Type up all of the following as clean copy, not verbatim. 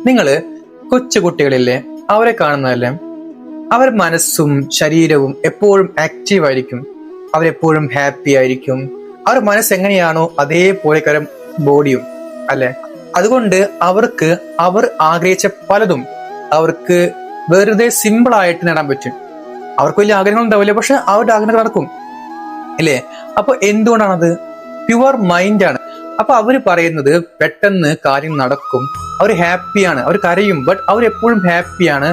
നിങ്ങള് കൊച്ചു കുട്ടികളില്ലേ, അവരെ കാണുന്നതല്ലേ, അവർ മനസ്സും ശരീരവും എപ്പോഴും ആക്റ്റീവ് ആയിരിക്കും, അവരെപ്പോഴും ഹാപ്പി ആയിരിക്കും. അവർ മനസ്സ് എങ്ങനെയാണോ അതേപോലെ കാര്യം ബോഡിയും അല്ലെ. അതുകൊണ്ട് അവർക്ക് അവർ ആഗ്രഹിച്ച പലതും അവർക്ക് വെറുതെ സിമ്പിൾ ആയിട്ട് നേടാൻ പറ്റും. അവർക്ക് വലിയ ആഗ്രഹങ്ങൾ ഉണ്ടാവില്ല, പക്ഷെ അവരുടെ ആഗ്രഹങ്ങൾ നടക്കും അല്ലേ. അപ്പൊ എന്തുകൊണ്ടാണത്? പ്യുവർ മൈൻഡാണ്. അപ്പൊ അവര് പറയുന്നത് പെട്ടെന്ന് കാര്യം നടക്കും, അവർ ഹാപ്പിയാണ്, അവർ കരയും, ബട്ട് അവരെപ്പോഴും ഹാപ്പിയാണ്.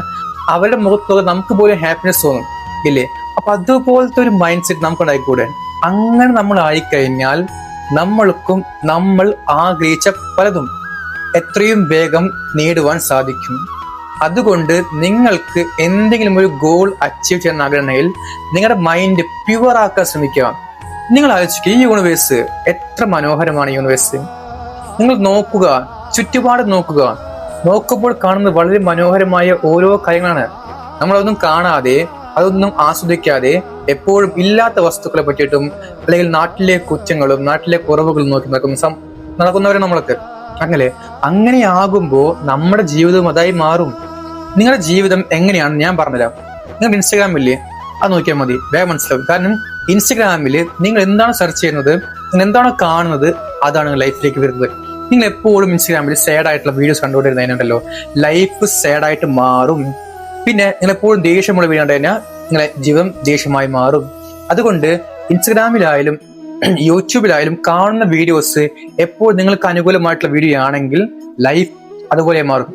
അവരുടെ മുഖത്തൊക്കെ നമുക്ക് പോലും ഹാപ്പിനെസ് തോന്നും ഇല്ലേ. അപ്പൊ അതുപോലത്തെ ഒരു മൈൻഡ് സെറ്റ് നമുക്ക് ഉണ്ടായിക്കൂടെ? അങ്ങനെ നമ്മൾ ആയിക്കഴിഞ്ഞാൽ നമ്മൾക്കും നമ്മൾ ആഗ്രഹിച്ച പലതും എത്രയും വേഗം നേടുവാൻ സാധിക്കും. അതുകൊണ്ട് നിങ്ങൾക്ക് എന്തെങ്കിലും ഒരു ഗോൾ അച്ചീവ് ചെയ്യാൻ ആഗ്രഹമുണ്ടെങ്കിൽ നിങ്ങളുടെ മൈൻഡ് പ്യുവർ ആക്കാൻ ശ്രമിക്കുക. നിങ്ങൾ ആലോചിക്കുക, ഈ യൂണിവേഴ്സ് എത്ര മനോഹരമാണ്. യൂണിവേഴ്സ് നിങ്ങൾ നോക്കുക, ചുറ്റുപാട് നോക്കുക. നോക്കുമ്പോൾ കാണുന്നത് വളരെ മനോഹരമായ ഓരോ കാര്യങ്ങളാണ്. നമ്മളതൊന്നും കാണാതെ, അതൊന്നും ആസ്വദിക്കാതെ എപ്പോഴും ഇല്ലാത്ത വസ്തുക്കളെ പറ്റിയിട്ടും അല്ലെങ്കിൽ നാട്ടിലെ കുറ്റങ്ങളും നാട്ടിലെ കുറവുകളും നോക്കി നടക്കുന്നവരെ നമ്മളൊക്കെ അങ്ങനെയാകുമ്പോ നമ്മുടെ ജീവിതം അതായി മാറും. നിങ്ങളുടെ ജീവിതം എങ്ങനെയാണെന്ന് ഞാൻ പറഞ്ഞുതരാം. നിങ്ങൾ ഇൻസ്റ്റാഗ്രാമില്ലേ, അത് നോക്കിയാൽ മതി, വേഗം മനസ്സിലാവും. കാരണം ഇൻസ്റ്റാഗ്രാമിൽ നിങ്ങൾ എന്താണ് സെർച്ച് ചെയ്യുന്നത്, നിങ്ങൾ എന്താണോ കാണുന്നത്, അതാണ് ലൈഫിലേക്ക് വരുന്നത്. നിങ്ങൾ എപ്പോഴും ഇൻസ്റ്റാഗ്രാമിൽ സാഡ് ആയിട്ടുള്ള വീഡിയോസ് കണ്ടുകൊണ്ടിരുന്നതിനുണ്ടല്ലോ, ലൈഫ് സാഡ് ആയിട്ട് മാറും. പിന്നെ നിങ്ങൾ എപ്പോഴും ദേഷ്യമുള്ള വീഡിയോ കണ്ടു കഴിഞ്ഞാൽ നിങ്ങളെ ജീവിതം ദേഷ്യമായി മാറും. അതുകൊണ്ട് ഇൻസ്റ്റാഗ്രാമിലായാലും യൂട്യൂബിലായാലും കാണുന്ന വീഡിയോസ് എപ്പോഴും നിങ്ങൾക്ക് അനുകൂലമായിട്ടുള്ള വീഡിയോ ആണെങ്കിൽ ലൈഫ് അതുപോലെ മാറും.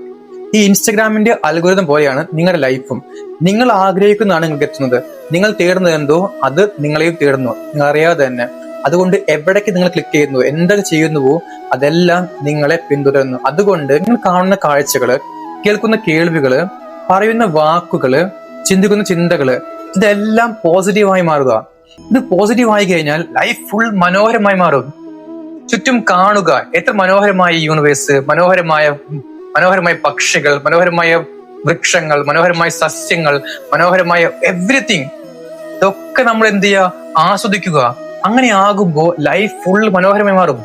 ഈ ഇൻസ്റ്റാഗ്രാമിന്റെ അൽഗോരിതം പോലെയാണ് നിങ്ങളുടെ ലൈഫും. നിങ്ങൾ ആഗ്രഹിക്കുന്നതാണ് നിങ്ങൾക്ക് എത്തുന്നത്. നിങ്ങൾ തേടുന്നത് എന്തോ അത് നിങ്ങളെയും തേടുന്നു, നിങ്ങൾ അറിയാതെ തന്നെ. അതുകൊണ്ട് എവിടേക്ക് നിങ്ങൾ ക്ലിക്ക് ചെയ്യുന്നു, എന്തൊക്കെ ചെയ്യുന്നുവോ അതെല്ലാം നിങ്ങളെ പിന്തുടരുന്നു. അതുകൊണ്ട് നിങ്ങൾ കാണുന്ന കാഴ്ചകള്, കേൾക്കുന്ന കേൾവികള്, പറയുന്ന വാക്കുകള്, ചിന്തിക്കുന്ന ചിന്തകള്, ഇതെല്ലാം പോസിറ്റീവായി മാറുക. ഇത് പോസിറ്റീവ് ആയി കഴിഞ്ഞാൽ ലൈഫ് ഫുൾ മനോഹരമായി മാറും. ചുറ്റും കാണുക, എത്ര മനോഹരമായ യൂണിവേഴ്സ്, മനോഹരമായ പക്ഷികൾ, മനോഹരമായ വൃക്ഷങ്ങൾ, മനോഹരമായ സസ്യങ്ങൾ, മനോഹരമായ എവ്രിതിങ്. ഇതൊക്കെ നമ്മൾ എന്ത് ചെയ്യുക, ആസ്വദിക്കുക. അങ്ങനെ ആകുമ്പോ ലൈഫ് ഫുൾ മനോഹരമായി മാറും.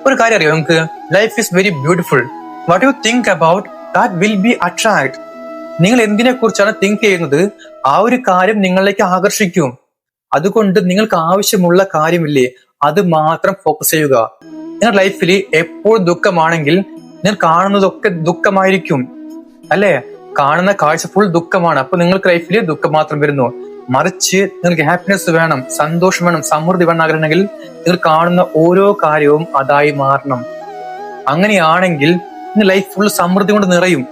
ഒരു കാര്യം അറിയോ നമുക്ക്, life is very beautiful. What you think about that will be attract. നിങ്ങൾ എന്തിനെ കുറിച്ചാണ് തിങ്ക് ചെയ്യുന്നത്, ആ ഒരു കാര്യം നിങ്ങളിലേക്ക് ആകർഷിക്കും. അതുകൊണ്ട് നിങ്ങൾക്ക് ആവശ്യമുള്ള കാര്യമില്ലേ, അത് മാത്രം ഫോക്കസ് ചെയ്യുക. നിങ്ങളുടെ ലൈഫിൽ എപ്പോഴും ദുഃഖമാണെങ്കിൽ നിങ്ങൾ കാണുന്നതൊക്കെ ദുഃഖമായിരിക്കും അല്ലെ. കാണുന്ന കാഴ്ച ഫുൾ ദുഃഖമാണ്. അപ്പൊ നിങ്ങൾക്ക് ലൈഫിൽ ദുഃഖം മാത്രം വരുന്നു. മറിച്ച് നിങ്ങൾക്ക് ഹാപ്പിനെസ് വേണം, സന്തോഷം വേണം, സമൃദ്ധി വേണം ആഗ്രഹമുണ്ടെങ്കിൽ നിങ്ങൾ കാണുന്ന ഓരോ കാര്യവും അതായി മാറണം. അങ്ങനെയാണെങ്കിൽ ലൈഫ് ഫുൾ സമൃദ്ധി കൊണ്ട് നിറയും.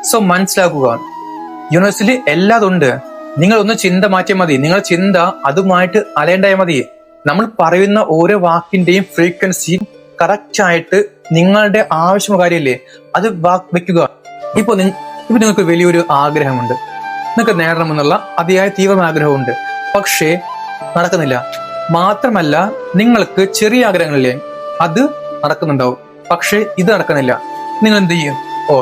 സോ മനസ്സിലാക്കുക, യൂണിവേഴ്സിൽ എല്ലാതുണ്ട്. നിങ്ങൾ ഒന്ന് ചിന്ത മാറ്റിയാൽ മതി. നിങ്ങളുടെ ചിന്ത അതുമായിട്ട് അലയണ്ടായ മതി. നമ്മൾ പറയുന്ന ഓരോ വാക്കിന്റെയും ഫ്രീക്വൻസി കറക്റ്റ് ആയിട്ട് നിങ്ങളുടെ ആവശ്യമുള്ള കാര്യമില്ലേ അത് വെക്കുക. ഇപ്പൊ നിങ്ങൾക്ക് വലിയൊരു ആഗ്രഹമുണ്ട്, നിങ്ങൾക്ക് നേടണമെന്നുള്ള അതിയായ തീവ്ര ആഗ്രഹമുണ്ട്, പക്ഷേ നടക്കുന്നില്ല. മാത്രമല്ല നിങ്ങൾക്ക് ചെറിയ ആഗ്രഹങ്ങളില്ലേ, അത് നടക്കുന്നുണ്ടാവും, പക്ഷെ ഇത് നടക്കുന്നില്ല. നിങ്ങൾ എന്ത് ചെയ്യും?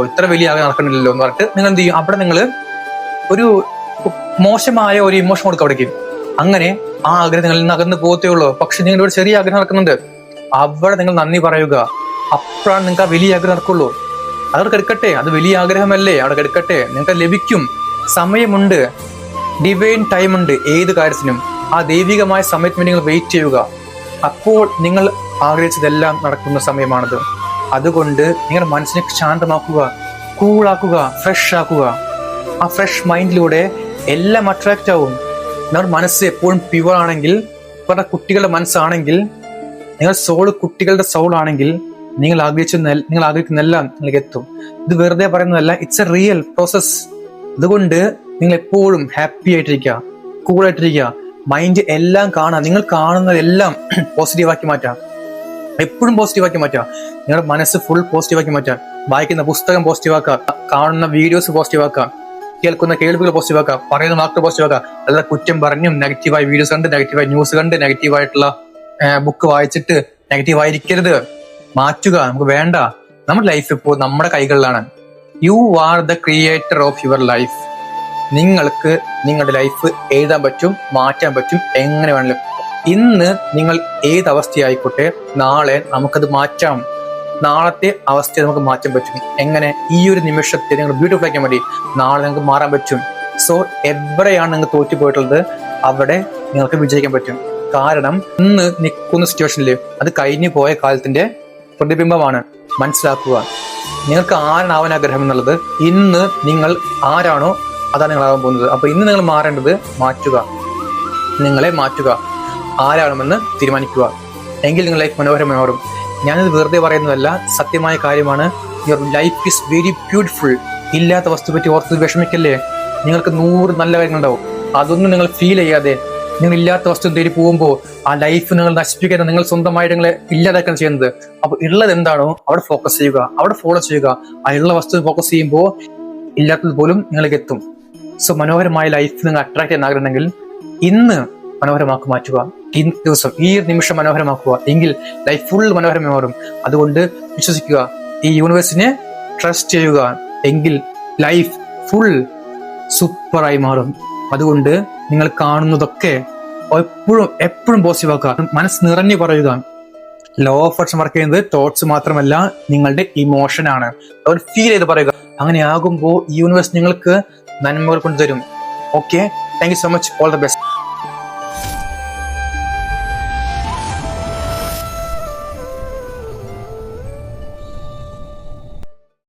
ഇത്ര വലിയ ആഗ്രഹം നടക്കുന്നില്ലല്ലോ എന്ന് പറഞ്ഞിട്ട് നിങ്ങൾ എന്ത് ചെയ്യും? അവിടെ നിങ്ങൾ ഒരു മോശമായ ഒരു ഇമോഷൻ കൊടുക്കും അവിടേക്ക്. അങ്ങനെ ആ ആഗ്രഹങ്ങളിൽ നിന്ന് അകന്ന് പോകത്തേ ഉള്ളൂ. പക്ഷെ നിങ്ങളുടെ ഒരു ചെറിയ ആഗ്രഹം നടക്കുന്നുണ്ട്, അവിടെ നിങ്ങൾ നന്ദി പറയുക. അപ്പോഴാണ് നിങ്ങൾക്ക് ആ വലിയ ആഗ്രഹം നടക്കുള്ളൂ. അതവിടെ കിടക്കട്ടെ, അത് വലിയ ആഗ്രഹമല്ലേ, അവിടെ കിടക്കട്ടെ, നിങ്ങൾക്ക് ലഭിക്കും. സമയമുണ്ട്, ഡിവൈൻ ടൈം ഉണ്ട് ഏത് കാര്യത്തിനും. ആ ദൈവികമായ സമയത്തിന് നിങ്ങൾ വെയിറ്റ് ചെയ്യുക. അപ്പോൾ നിങ്ങൾ ആഗ്രഹിച്ചതെല്ലാം നടക്കുന്ന സമയമാണത്. അതുകൊണ്ട് നിങ്ങളുടെ മനസ്സിനെ ശാന്തമാക്കുക, കൂളാക്കുക, ഫ്രഷ് ആക്കുക. ആ ഫ്രഷ് മൈൻഡിലൂടെ എല്ലാം അട്രാക്റ്റ് ആവും. നിങ്ങളുടെ മനസ്സ് എപ്പോഴും പ്യുവർ ആണെങ്കിൽ, ഇവരുടെ കുട്ടികളുടെ മനസ്സാണെങ്കിൽ, നിങ്ങളുടെ സോള് കുട്ടികളുടെ സോൾ ആണെങ്കിൽ നിങ്ങൾ ആഗ്രഹിക്കുന്നതെല്ലാം നിങ്ങൾക്ക് എത്തും. ഇത് വെറുതെ പറയുന്നതല്ല, ഇറ്റ്സ് എ റിയൽ പ്രോസസ്. അതുകൊണ്ട് നിങ്ങൾ എപ്പോഴും ഹാപ്പി ആയിട്ടിരിക്കുക, കൂളായിട്ടിരിക്കുക. മൈൻഡ് എല്ലാം കാണാം, നിങ്ങൾ കാണുന്നതെല്ലാം പോസിറ്റീവാക്കി മാറ്റാം. എപ്പോഴും പോസിറ്റീവാക്കി മാറ്റാം. നിങ്ങളുടെ മനസ്സ് ഫുൾ പോസിറ്റീവാക്കി മാറ്റാം. വായിക്കുന്ന പുസ്തകം പോസിറ്റീവാക്കാം, കാണുന്ന വീഡിയോസ് പോസിറ്റീവാക്കാം, കേൾക്കുന്ന കേൾവികൾ പോസിറ്റീവാക്കാം, പറയുന്ന വാക്കുകൾ പോസിറ്റീവാക്കാം. അല്ലാതെ കുറ്റം പറഞ്ഞും നെഗറ്റീവായ വീഡിയോസ് കണ്ട്, നെഗറ്റീവായ ന്യൂസ് കണ്ട്, നെഗറ്റീവായിട്ടുള്ള ബുക്ക് വായിച്ചിട്ട് നെഗറ്റീവായിരിക്കരുത്. മാറ്റുക, നമുക്ക് വേണ്ട. നമ്മുടെ ലൈഫ് ഇപ്പോൾ നമ്മുടെ കൈകളിലാണ്. You are the creator of your life. നിങ്ങൾക്ക് നിങ്ങളുടെ ലൈഫ് എഴുതാൻ പറ്റും, മാറ്റാൻ പറ്റും, എങ്ങനെ വേണമെങ്കിലും. ഇന്ന് നിങ്ങൾ ഏതവസ്ഥയായിക്കോട്ടെ, നാളെ നമുക്കത് മാറ്റാം. നാളത്തെ അവസ്ഥയെ നമുക്ക് മാറ്റാൻ പറ്റും. എങ്ങനെ? ഈ ഒരു നിമിഷത്തെ നിങ്ങൾ ബ്യൂട്ടിഫുൾ ആക്കാൻ മതി, നാളെ നിങ്ങൾക്ക് മാറാൻ പറ്റും. സോ എവിടെയാണ് നിങ്ങൾ തോറ്റു പോയിട്ടുള്ളത് അവിടെ നിങ്ങൾക്ക് വിജയിക്കാൻ പറ്റും. കാരണം ഇന്ന് നിൽക്കുന്ന സിറ്റുവേഷനിൽ അത് കഴിഞ്ഞു പോയ കാലത്തിന്റെ പ്രതിബിംബമാണ്. മനസ്സിലാക്കുക, നിങ്ങൾക്ക് ആരാണാവാൻ ആഗ്രഹം എന്നുള്ളത് ഇന്ന് നിങ്ങൾ ആരാണോ അതാണ് നിങ്ങളാവാൻ പോകുന്നത്. അപ്പൊ ഇന്ന് നിങ്ങൾ മാറേണ്ടത് മാറ്റുക, നിങ്ങളെ മാറ്റുക, ആരാണെന്ന് തീരുമാനിക്കുക. എങ്കിൽ നിങ്ങൾ ലൈഫ് മനോഹരമായി മാറും. ഞാനിത് വെറുതെ പറയുന്നതല്ല, സത്യമായ കാര്യമാണ്. Your life is very beautiful. ഇല്ലാത്ത വസ്തു പറ്റി ഓർത്ത് വിഷമിക്കല്ലേ. നിങ്ങൾക്ക് 100 നല്ല കാര്യങ്ങളുണ്ടാവും. അതൊന്നും നിങ്ങൾ ഫീൽ ചെയ്യാതെ നിങ്ങൾ ഇല്ലാത്ത വസ്തു തേടി പോകുമ്പോൾ ആ ലൈഫ് നിങ്ങൾ നശിപ്പിക്കാൻ നിങ്ങൾ സ്വന്തമായിട്ട് നിങ്ങളെ ഇല്ലാതാക്കാൻ ചെയ്യുന്നത്. അപ്പൊ ഉള്ളത് എന്താണോ അവിടെ ഫോക്കസ് ചെയ്യുക, അവിടെ ഫോളോ ചെയ്യുക. ആ ഉള്ള വസ്തു ഫോക്കസ് ചെയ്യുമ്പോൾ ഇല്ലാത്തത് പോലും നിങ്ങൾക്ക് എത്തും. സോ മനോഹരമായ ലൈഫ് നിങ്ങൾ അട്രാക്ട് ചെയ്യാൻ ആഗ്രഹമുണ്ടെങ്കിൽ ഇന്ന് മനോഹരമാക്കി മാറ്റുക. ഈ ദിവസം, ഈ നിമിഷം മനോഹരമാക്കുക. എങ്കിൽ ലൈഫ് ഫുൾ മനോഹരമായി മാറും. അതുകൊണ്ട് വിശ്വസിക്കുക, ഈ യൂണിവേഴ്സിനെ ട്രസ്റ്റ് ചെയ്യുക. എങ്കിൽ ലൈഫ് ഫുൾ സൂപ്പറായി മാറും. അതുകൊണ്ട് നിങ്ങൾ കാണുന്നതൊക്കെ എപ്പോഴും പോസിറ്റീവ് ആക്കുക. മനസ്സ് നിറഞ്ഞു പറയുക. ലോ ഓഫ് അട്രാക്ഷൻ വർക്ക് ചെയ്യുന്നത് തോട്ട്സ് മാത്രമല്ല, നിങ്ങളുടെ ഇമോഷൻ ആണ്. അവർ ഫീൽ ചെയ്ത് പറയുക. അങ്ങനെ ആകുമ്പോൾ യൂണിവേഴ്സ് നിങ്ങൾക്ക് നന്മകൾ കൊണ്ടുതരും. Okay, thank you so much. All the best.